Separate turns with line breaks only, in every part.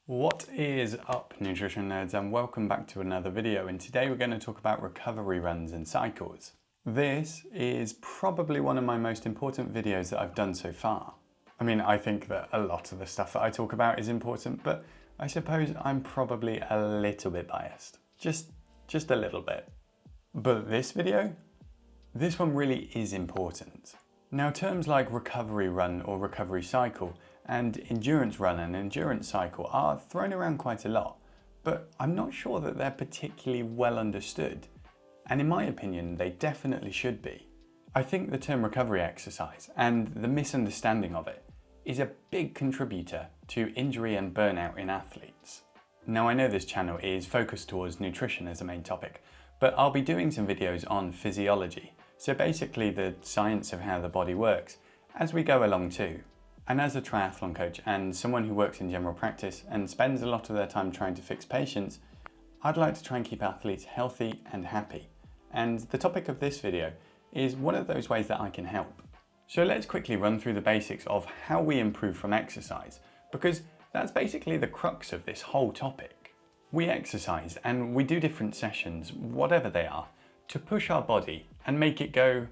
What is up, nutrition nerds, and welcome back to another video. And today we're going to talk about recovery runs and cycles. This is probably one of my most important videos that I've done so far. I mean, I think that a lot of the stuff that I talk about is important, but I suppose I'm probably a little bit biased. Just a little bit. But this video, this one really is important. Now, terms like recovery run or recovery cycle and endurance run and endurance cycle are thrown around quite a lot, but I'm not sure that they're particularly well understood. And in my opinion, they definitely should be. I think the term recovery exercise and the misunderstanding of it is a big contributor to injury and burnout in athletes. Now, I know this channel is focused towards nutrition as a main topic, but I'll be doing some videos on physiology. So basically the science of how the body works as we go along too. And as a triathlon coach and someone who works in general practice and spends a lot of their time trying to fix patients, I'd like to try and keep athletes healthy and happy. And the topic of this video is one of those ways that I can help. So let's quickly run through the basics of how we improve from exercise, because that's basically the crux of this whole topic. We exercise and we do different sessions, whatever they are, to push our body and make it go,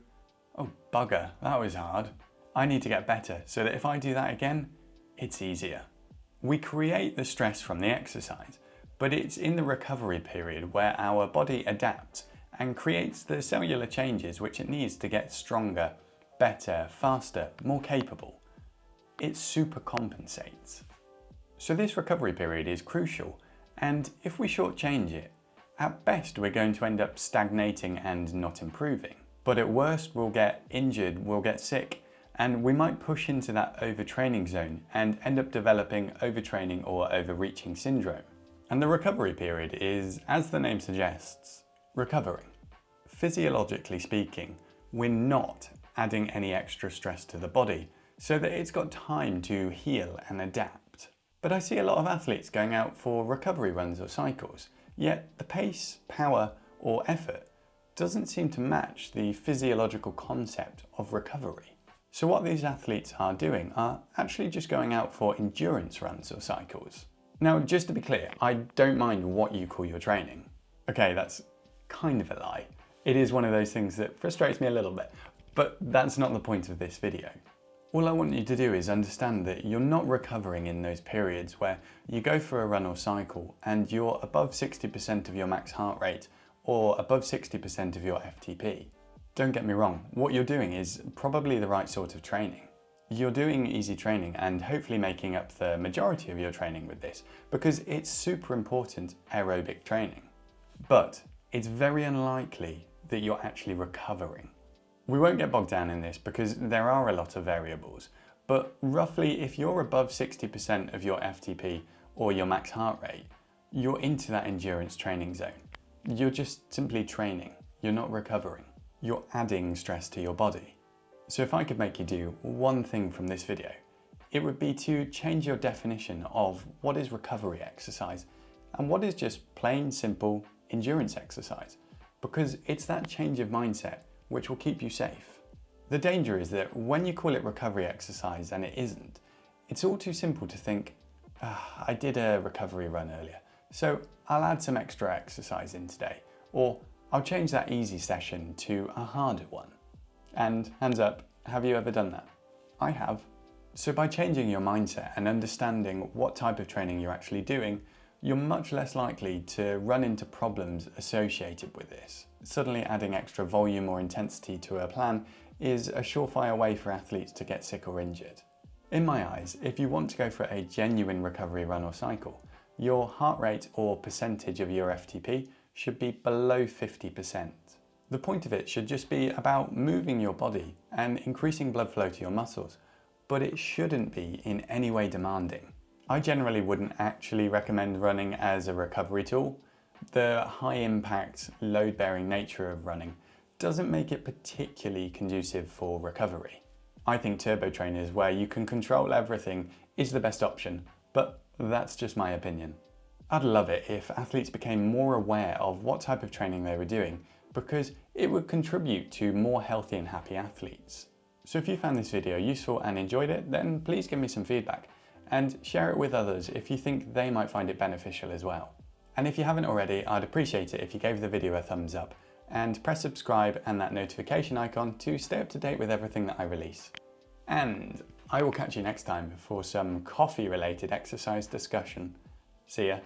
oh bugger, that was hard. I need to get better so that if I do that again, it's easier. We create the stress from the exercise, but it's in the recovery period where our body adapts and creates the cellular changes which it needs to get stronger, better, faster, more capable. It super compensates. So this recovery period is crucial, and if we shortchange it, at best we're going to end up stagnating and not improving. But at worst we'll get injured, we'll get sick, and we might push into that overtraining zone and end up developing overtraining or overreaching syndrome. And the recovery period is, as the name suggests, recovering. Physiologically speaking, we're not adding any extra stress to the body so that it's got time to heal and adapt. But I see a lot of athletes going out for recovery runs or cycles, yet the pace, power, or effort doesn't seem to match the physiological concept of recovery. So what these athletes are doing are actually just going out for endurance runs or cycles. Now, just to be clear, I don't mind what you call your training. Okay, that's kind of a lie. It is one of those things that frustrates me a little bit, but that's not the point of this video. All I want you to do is understand that you're not recovering in those periods where you go for a run or cycle and you're above 60% of your max heart rate or above 60% of your FTP. Don't get me wrong, what you're doing is probably the right sort of training. You're doing easy training and hopefully making up the majority of your training with this because it's super important aerobic training. But it's very unlikely that you're actually recovering. We won't get bogged down in this because there are a lot of variables, but roughly if you're above 60% of your FTP or your max heart rate, you're into that endurance training zone. You're just simply training, you're not recovering. You're adding stress to your body. So if I could make you do one thing from this video, it would be to change your definition of what is recovery exercise and what is just plain simple endurance exercise, because it's that change of mindset which will keep you safe. The danger is that when you call it recovery exercise and it isn't, it's all too simple to think, I did a recovery run earlier, so I'll add some extra exercise in today, or I'll change that easy session to a harder one. And hands up, have you ever done that? I have. So by changing your mindset and understanding what type of training you're actually doing, you're much less likely to run into problems associated with this. Suddenly adding extra volume or intensity to a plan is a surefire way for athletes to get sick or injured. In my eyes, if you want to go for a genuine recovery run or cycle, your heart rate or percentage of your FTP should be below 50%. The point of it should just be about moving your body and increasing blood flow to your muscles, but it shouldn't be in any way demanding. I generally wouldn't actually recommend running as a recovery tool. The high impact, load bearing nature of running doesn't make it particularly conducive for recovery. I think turbo trainers where you can control everything is the best option, but that's just my opinion. I'd love it if athletes became more aware of what type of training they were doing because it would contribute to more healthy and happy athletes. So if you found this video useful and enjoyed it, then please give me some feedback. and share it with others if you think they might find it beneficial as well. And if you haven't already, I'd appreciate it if you gave the video a thumbs up and press subscribe and that notification icon to stay up to date with everything that I release. And I will catch you next time for some coffee related exercise discussion. See ya.